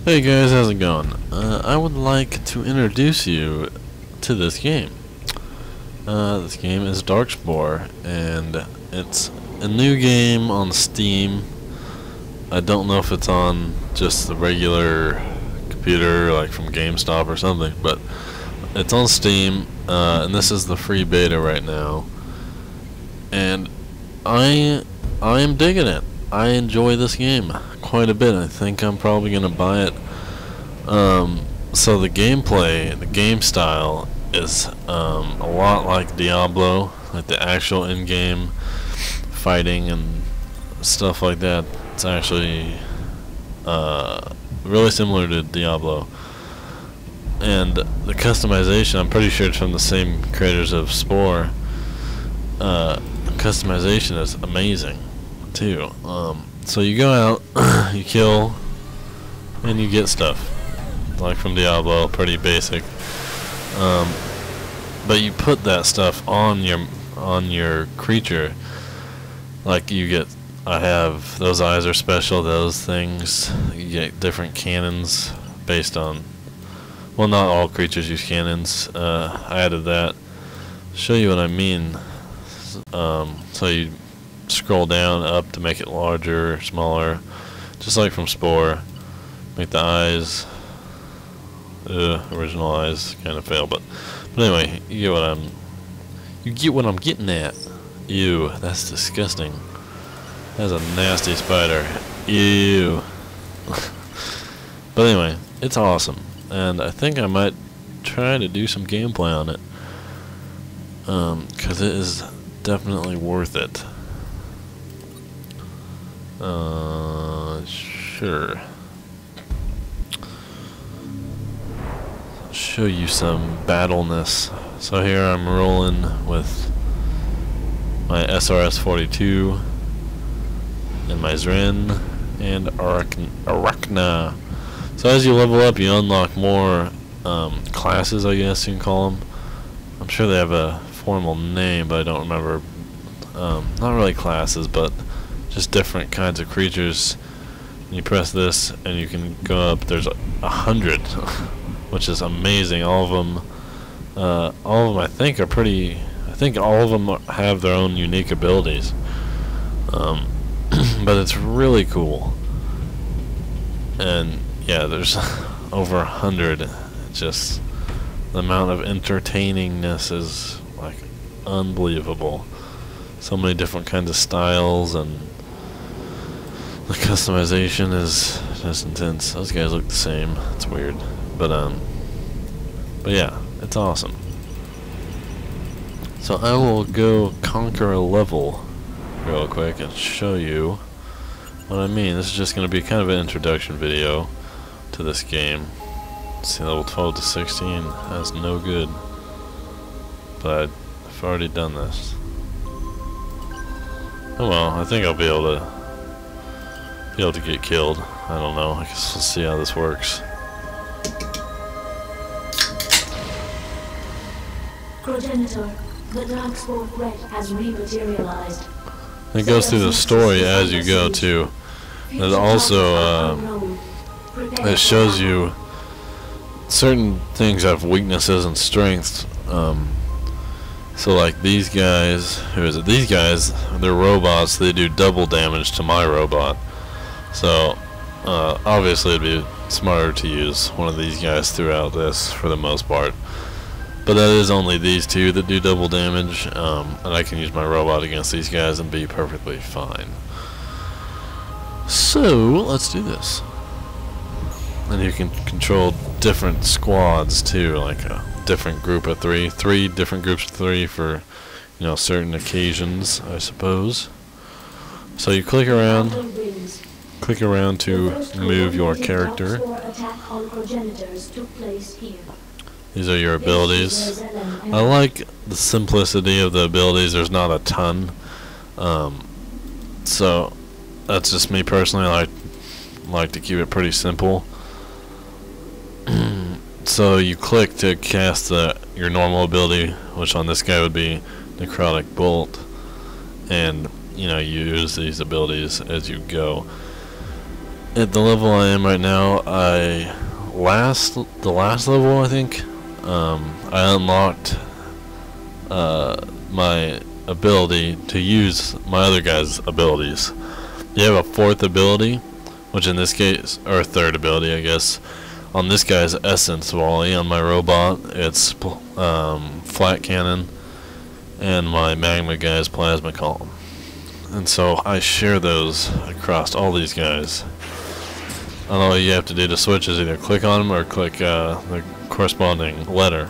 Hey guys, how's it going? I would like to introduce you to this game. This game is Darkspore, and it's a new game on Steam. I don't know if it's on just the regular computer, like from GameStop or something, but it's on Steam, and this is the free beta right now. And I am digging it. I enjoy this game quite a bit. I think I'm probably gonna buy it. So the gameplay, the game style is a lot like Diablo, like the actual in-game fighting and stuff like that. It's actually really similar to Diablo. And the customization, I'm pretty sure it's from the same creators of Spore. Customization is amazing too. So you go out, you kill, and you get stuff like from Diablo, pretty basic. But you put that stuff on your creature. Like you get, I have those eyes are special. Those things you get different cannons based on. Well, not all creatures use cannons. I added that. Show you what I mean. So you scroll down up to make it larger or smaller, just like from Spore. Make the eyes, original eyes kind of fail, but anyway, you get what I'm getting at. Ew, that's disgusting. That's a nasty spider. Ew. But anyway, it's awesome, and I think I might try to do some gameplay on it, because it is definitely worth it. Sure. Show you some battleness. So here I'm rolling with my SRS-42 and my Zren and Arachna. So as you level up, you unlock more classes, I guess you can call them. I'm sure they have a formal name, but I don't remember. Not really classes, but just different kinds of creatures. And you press this and you can go up. There's 100 which is amazing. All of them I think are pretty, I think all of them have their own unique abilities, but it's really cool. And yeah, there's over 100. Just the amount of entertainingness is like unbelievable. So many different kinds of styles, and the customization is just intense. Those guys look the same. It's weird, but yeah, it's awesome. So I will go conquer a level real quick and show you what I mean. This is just going to be kind of an introduction video to this game. Let's see, level 12 to 16. That's no good, but I've already done this. Oh well, I think I'll be able to get killed. I don't know. I guess we'll see how this works. Progenitor, the Darkspore threat has rematerialized. It goes through the story as you go too. It also it shows you certain things have weaknesses and strengths. So like these guys, who is it? These guys, they're robots. They do double damage to my robot. So obviously it'd be smarter to use one of these guys throughout this for the most part. But that is only these two that do double damage, and I can use my robot against these guys and be perfectly fine. So let's do this. And you can control different squads too, like a different group of three different groups of three for, you know, certain occasions, I suppose. So you click around to move your character. These are your abilities. I like the simplicity of the abilities. There's not a ton, so that's just me personally. I like to keep it pretty simple. So you click to cast your normal ability, which on this guy would be Necrotic Bolt, and you know, you use these abilities as you go. at the level I am right now, the last level I think, I unlocked my ability to use my other guy's abilities. You have a fourth ability, which in this case, or third ability I guess, on this guy's essence volley. On my robot it's flat cannon, and my magma guy's plasma column. And so I share those across all these guys. And all you have to do to switch is either click on them or click the corresponding letter.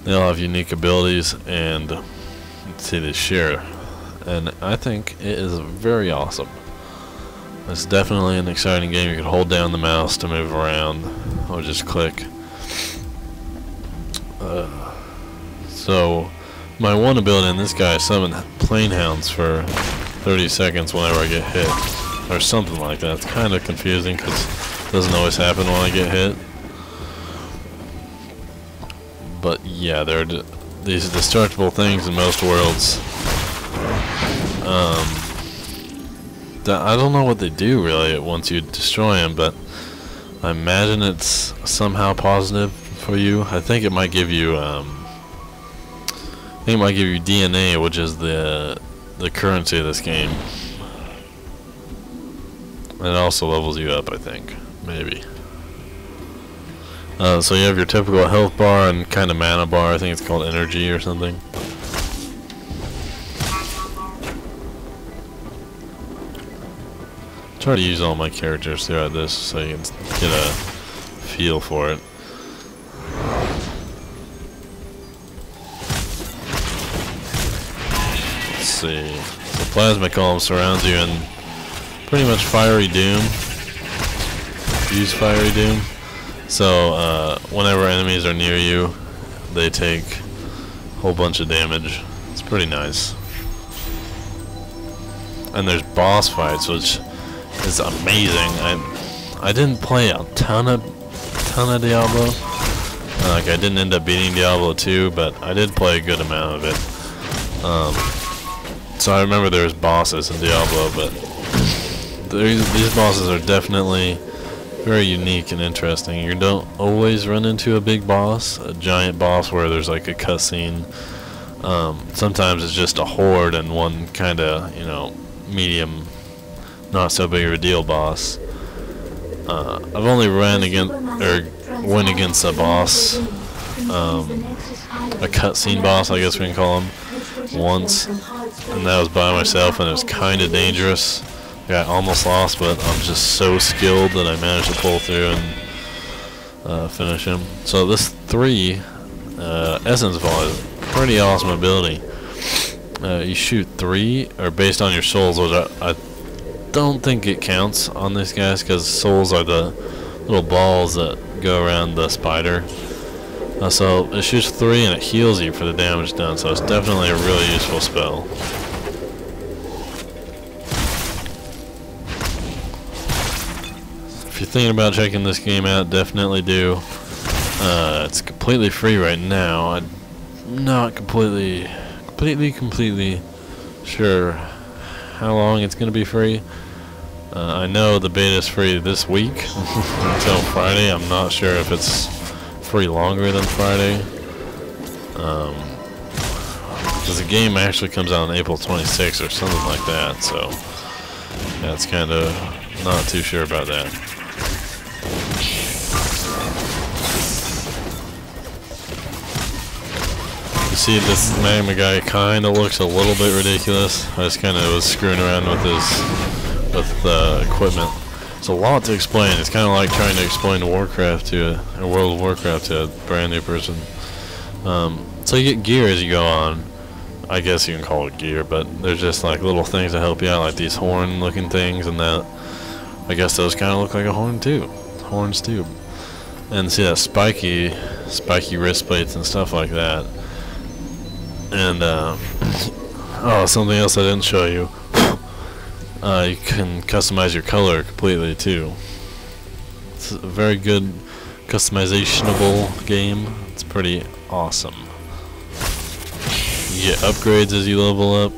They all have unique abilities, and let's see, they share. And I think it is very awesome. It's definitely an exciting game. You can hold down the mouse to move around, or just click. So my one ability in this guy is summon plane hounds for 30 seconds whenever I get hit, or something like that. It's kind of confusing because it doesn't always happen when I get hit. But yeah, there are these destructible things in most worlds. I don't know what they do really once you destroy them, but I imagine it's somehow positive for you. I think it might give you DNA, which is the currency of this game. And it also levels you up, I think, maybe. So you have your typical health bar and kind of mana bar. I think it's called energy or something. Try to use all my characters throughout this so you can get a feel for it. Let's see. The plasma column surrounds you in pretty much fiery doom. Use fiery doom. So whenever enemies are near you, they take a whole bunch of damage. It's pretty nice. And there's boss fights, which is amazing. I didn't play a ton of Diablo. Like I didn't end up beating Diablo 2, but I did play a good amount of it. So I remember there was bosses in Diablo, but these bosses are definitely very unique and interesting. You don't always run into a big boss, a giant boss where there's like a cutscene. Sometimes it's just a horde and one kind of, medium, not so big of a deal boss. I've only went against a boss, a cutscene boss, I guess we can call him, once, and that was by myself, and it was kind of dangerous. I almost lost, but I'm just so skilled that I managed to pull through and finish him. So this 3 essence volley is a pretty awesome ability. You shoot 3, or based on your souls, which I don't think it counts on these guys because souls are the little balls that go around the spider. So it shoots 3 and it heals you for the damage done, so it's definitely a really useful spell. If you're thinking about checking this game out, definitely do. It's completely free right now. I'm not completely sure how long it's going to be free. I know the beta is free this week until Friday. I'm not sure if it's free longer than Friday. Because the game actually comes out on April 26th or something like that. So yeah, it's kind of not too sure about that. You see, this magma guy kind of looks a little bit ridiculous. I just kind of was screwing around with the equipment. It's a lot to explain. It's kind of like trying to explain Warcraft to a World of Warcraft to a brand new person. So you get gear as you go on. I guess you can call it gear, but there's just like little things that help you out, like these horn-looking things, and that. I guess those kind of look like a horn too. Horns too. And see that spiky wrist plates and stuff like that. And oh, something else I didn't show you. You can customize your color completely too. It's a very good customizationable game. It's pretty awesome. You get upgrades as you level up.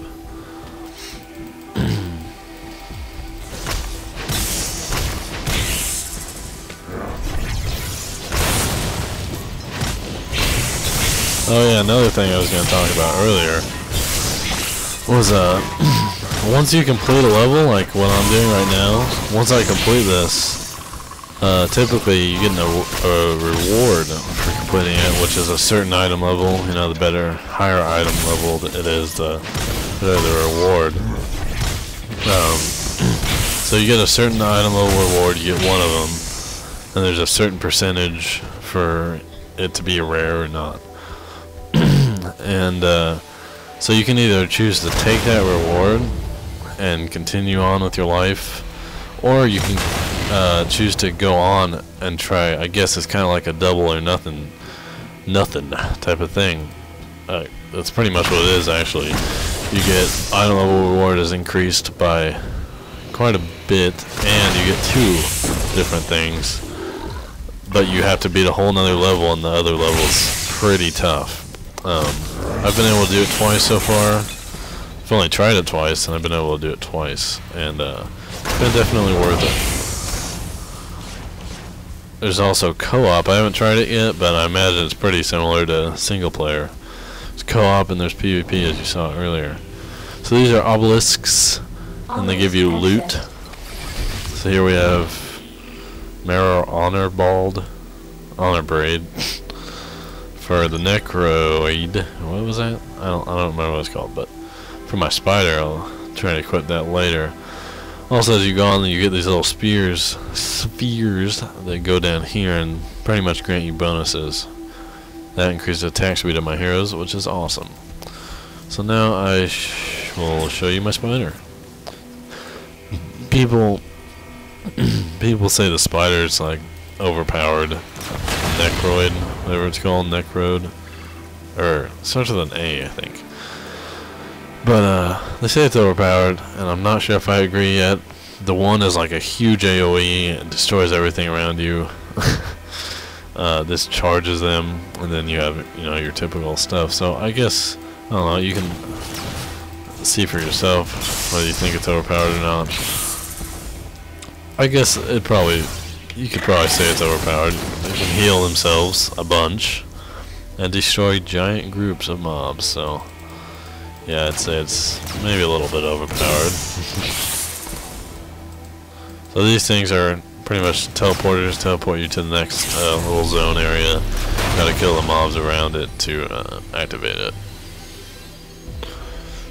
Oh yeah, another thing I was going to talk about earlier was once you complete a level, like what I'm doing right now, once I complete this, typically you get a reward for completing it, which is a certain item level. You know, the better, higher item level it is, the better the reward. So you get a certain item level reward, you get one of them, and there's a certain percentage for it to be rare or not. And so you can either choose to take that reward and continue on with your life, or you can choose to go on and try. I guess it's kind of like a double or nothing type of thing. That's pretty much what it is, actually. You get item level reward is increased by quite a bit, and you get 2 different things, but you have to beat a whole nother level, and the other level's pretty tough. I've been able to do it twice so far. I've only tried it twice, and I've been able to do it twice, and it's been definitely worth it. There's also co-op. I haven't tried it yet, but I imagine it's pretty similar to single player. There's co-op and there's PvP, as you saw earlier. So these are obelisks, and they give you loot. So here we have Marrow Honor Braid for the Necroid. What was that? I don't remember what it's called, but for my spider, I'll try to equip that later. Also, as you go on, you get these little spheres that go down here and pretty much grant you bonuses. That increases the attack speed of my heroes, which is awesome. So now I will show you my spider. People say the spider is like overpowered. Necroid, whatever it's called, Necroid, or it starts with an A, I think. But they say it's overpowered, and I'm not sure if I agree yet. The one is like a huge AoE and destroys everything around you. This charges them, and then you have, you know, your typical stuff. So I guess, I don't know, you can see for yourself whether you think it's overpowered or not. I guess you could probably say it's overpowered. They can heal themselves a bunch and destroy giant groups of mobs, so yeah, I'd say it's maybe a little bit overpowered. So these things are pretty much teleporters, teleport you to the next little zone area. Gotta kill the mobs around it to activate it.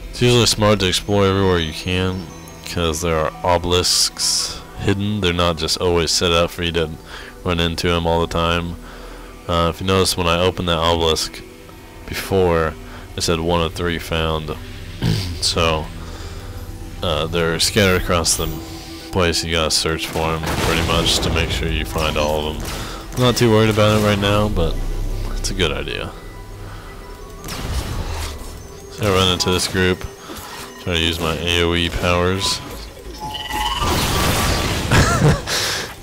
It's usually smart to explore everywhere you can, because there are obelisks hidden. They're not just always set up for you to run into them all the time. If you notice, when I opened that obelisk before, it said 1 of 3 found. So they're scattered across the place. You gotta search for them pretty much to make sure you find all of them. I'm not too worried about it right now, but it's a good idea. So I run into this group, try to use my AoE powers.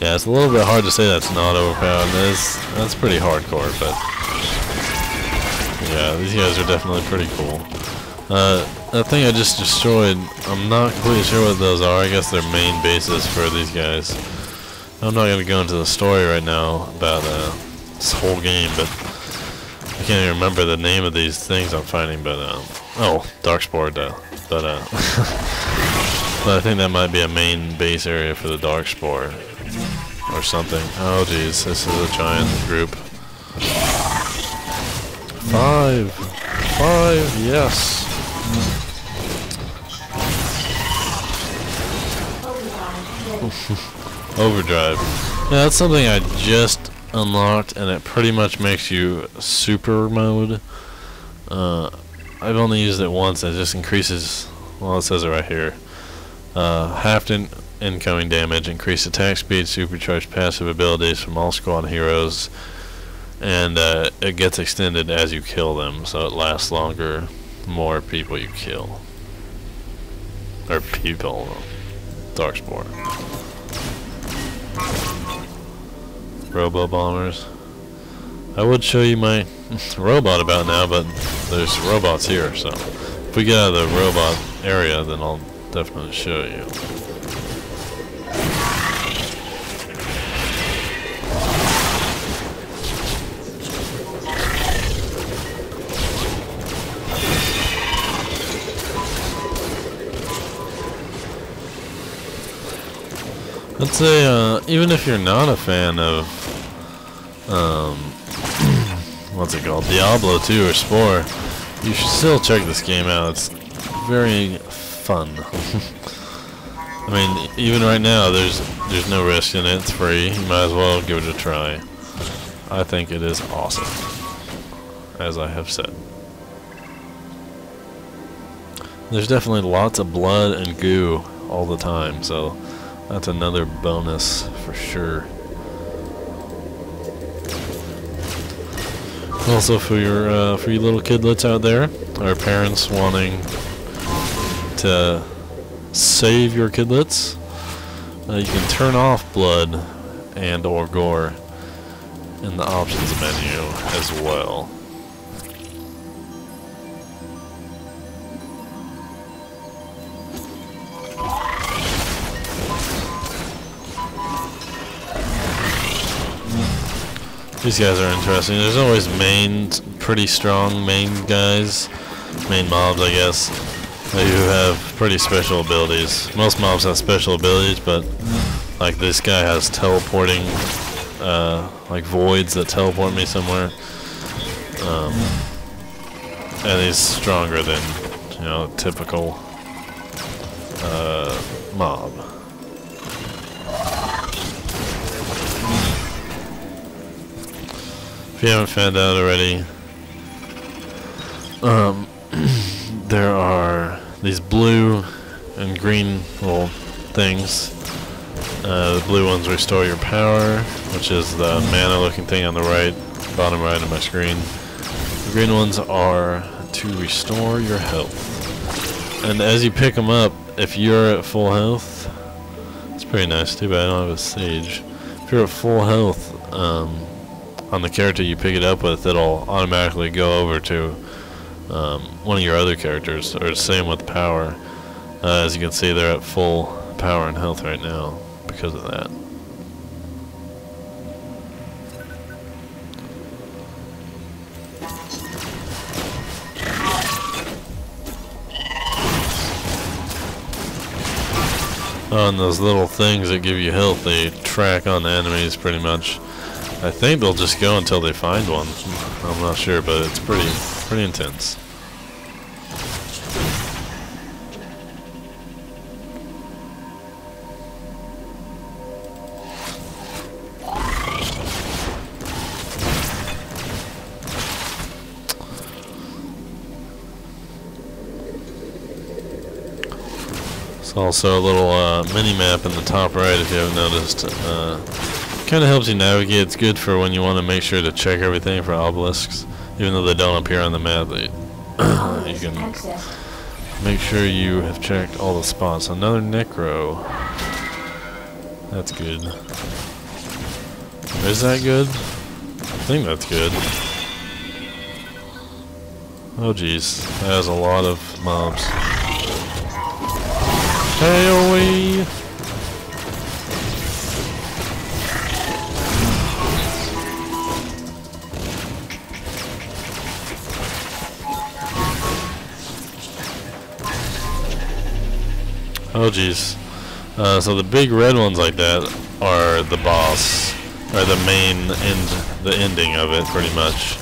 Yeah, it's a little bit hard to say that's not overpowered. That's pretty hardcore, but yeah, these guys are definitely pretty cool. That thing I just destroyed, I'm not completely sure what those are. I guess they're main bases for these guys. I'm not going to go into the story right now about this whole game, but I can't even remember the name of these things I'm fighting, but oh, Darkspore, but but I think that might be a main base area for the Darkspore or something. Oh jeez, this is a giant group. 5, yes. Overdrive. Yeah, that's something I just unlocked, and it pretty much makes you super mode. I've only used it once. It just increases, well, it says it right here. Half incoming damage, increased attack speed, supercharged passive abilities from all squad heroes, and it gets extended as you kill them, so it lasts longer the more people you kill. Or people. Darkspore. Robo bombers. I would show you my robot about now, but there's robots here, so if we get out of the robot area, then I'll definitely show you. I'd say, even if you're not a fan of, what's it called, Diablo 2 or Spore, you should still check this game out. It's very fun. I mean, even right now, there's no risk in it. It's free. You might as well give it a try. I think it is awesome, as I have said. There's definitely lots of blood and goo all the time, so that's another bonus for sure. Also, for you little kidlets out there, or parents wanting to save your kidlets, you can turn off blood and or gore in the options menu as well. These guys are interesting. There's always pretty strong main guys, main mobs, I guess, who have pretty special abilities. Most mobs have special abilities, but like this guy has teleporting, like voids that teleport me somewhere, and he's stronger than, you know, typical mob. If you haven't found out already, there are these blue and green little things. The blue ones restore your power, which is the mana looking thing on the right, bottom right of my screen. The green ones are to restore your health. And as you pick them up, if you're at full health, it's pretty nice. Too bad I don't have a sage. If you're at full health, on the character you pick it up with, it'll automatically go over to one of your other characters, or the same with power. As you can see, they're at full power and health right now because of that. Oh, and those little things that give you health, they track on the enemies pretty much. I think they'll just go until they find one. I'm not sure, but it's pretty intense. There's also a little mini-map in the top right, if you haven't noticed. Kind of helps you navigate. It's good for when you want to make sure to check everything for obelisks. Even though they don't appear on the map, you can make sure you have checked all the spots. Another necro. That's good. Is that good? I think that's good. Oh jeez, that has a lot of mobs. Hey-oh-wee! Oh jeez. So the big red ones like that are the boss, or the main the ending of it, pretty much.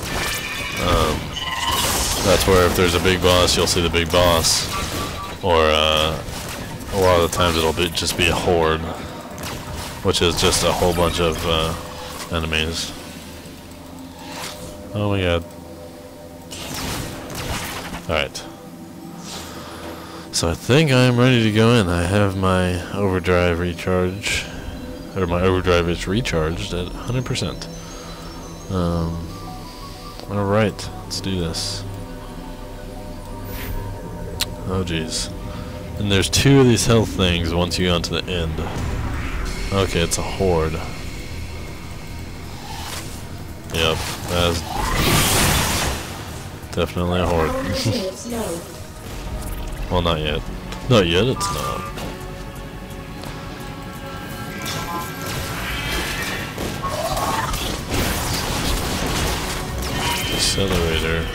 That's where if there's a big boss, you'll see the big boss, or a lot of the times it'll just be a horde, which is just a whole bunch of enemies. Oh my god. Alright. So I think I'm ready to go in. I have my overdrive recharge, or my overdrive is recharged at 100%. Alright, let's do this. Oh jeez. And there's two of these health things once you go onto the end. Okay, it's a horde. Yep, that's definitely a horde. Well, not yet. Not yet, it's not. Accelerator.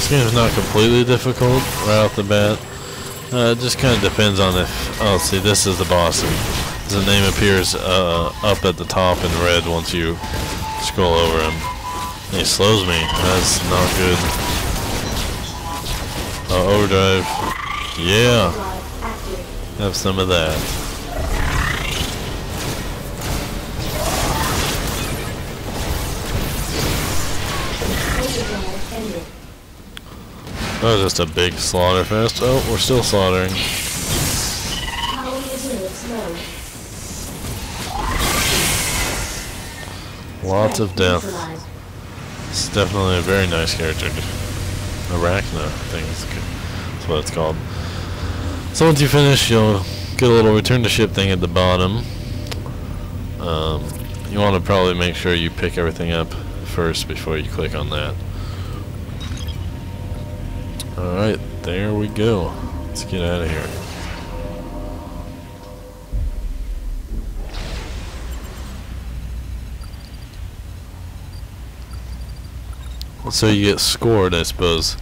This game's not completely difficult right off the bat. It just kind of depends on if... Oh, see, this is the boss. The name appears up at the top in red once you scroll over him. And he slows me. That's not good. Overdrive. Yeah. Have some of that. Oh, just a big slaughter fest. Oh, we're still slaughtering. Lots of death. It's definitely a very nice character. Arachna, I think that's what it's called. So once you finish, you'll get a little return to ship thing at the bottom. You want to probably make sure you pick everything up first before you click on that. Alright, there we go. Let's get out of here. So you get scored, I suppose,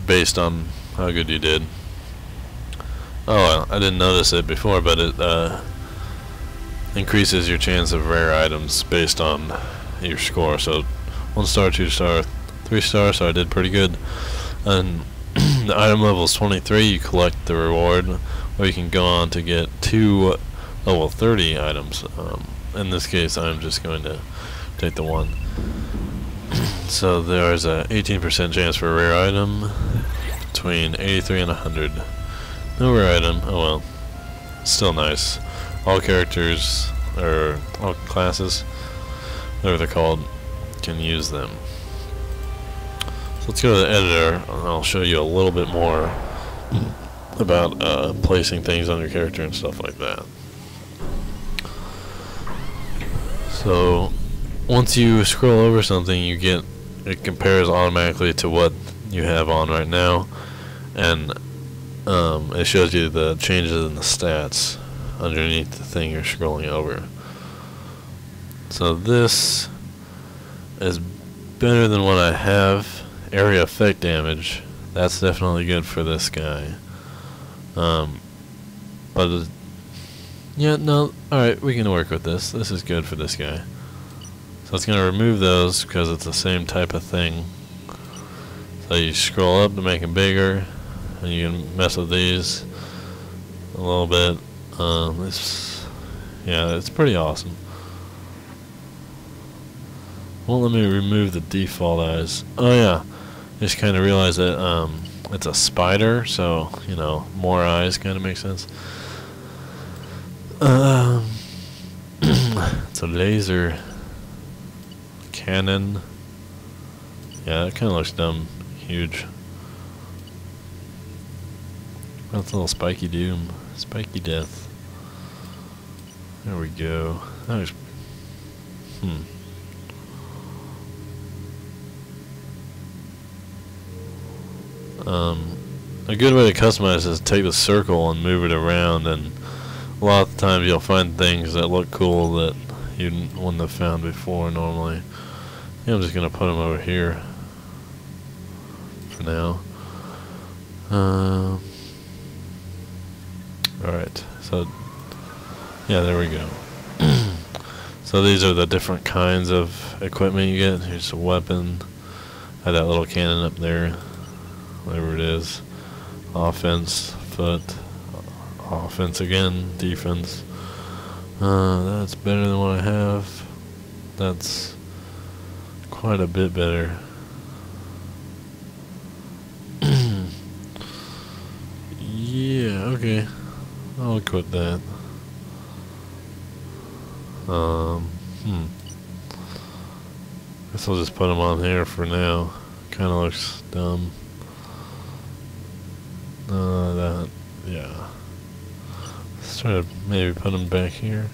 based on how good you did. Oh, well, I didn't notice it before, but it increases your chance of rare items based on your score. So 1 star, 2 star, 3 star, so I did pretty good. And the item level is 23, you collect the reward, or you can go on to get 2 level 30 items. In this case, I'm just going to take the 1. So there's a 18% chance for a rare item, between 83 and 100. No rare item, oh well, still nice. All characters, or all classes, whatever they're called, can use them. So let's go to the editor, and I'll show you a little bit more about placing things on your character and stuff like that. So once you scroll over something, you get, it compares automatically to what you have on right now, and it shows you the changes in the stats underneath the thing you're scrolling over. So this is better than what I have. Area effect damage, that's definitely good for this guy. But yeah, no, alright, we can work with this. This is good for this guy. So it's going to remove those because it's the same type of thing. So you scroll up to make them bigger, and you can mess with these a little bit. Yeah, it's pretty awesome. Won't let me remove the default eyes. Oh yeah, just kind of realized that it's a spider, so you know, more eyes kind of makes sense. It's a laser cannon. Yeah, it kind of looks dumb. Huge. That's a little spiky doom. Spiky death. There we go. That was, a good way to customize is to take the circle and move it around, and a lot of times you'll find things that look cool that you wouldn't have found before normally. Yeah, I'm just going to put them over here for now. Alright, so yeah, there we go. So these are the different kinds of equipment you get. Here's a weapon. Had that little cannon up there, whatever it is. Offense, foot, offense again, defense. That's better than what I have. That's quite a bit better. Yeah, okay. I'll quit that. Guess I'll just put them on here for now. Kinda looks dumb. That, yeah. Let's try to maybe put them back here.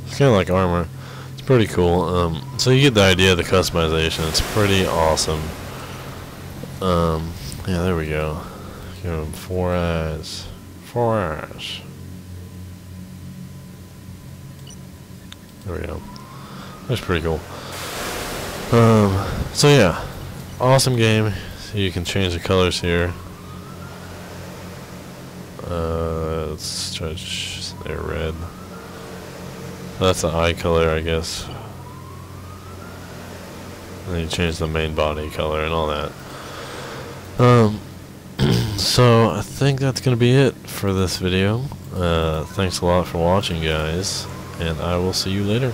It's kind of like armor. It's pretty cool. So you get the idea of the customization. It's pretty awesome. Yeah, there we go. Give him 4 eyes. 4 eyes. There we go. That's pretty cool. So yeah, awesome game. So you can change the colors here. Let's try to they're red. That's the eye color, I guess. And then you change the main body color and all that. So I think that's gonna be it for this video. Thanks a lot for watching, guys, and I will see you later.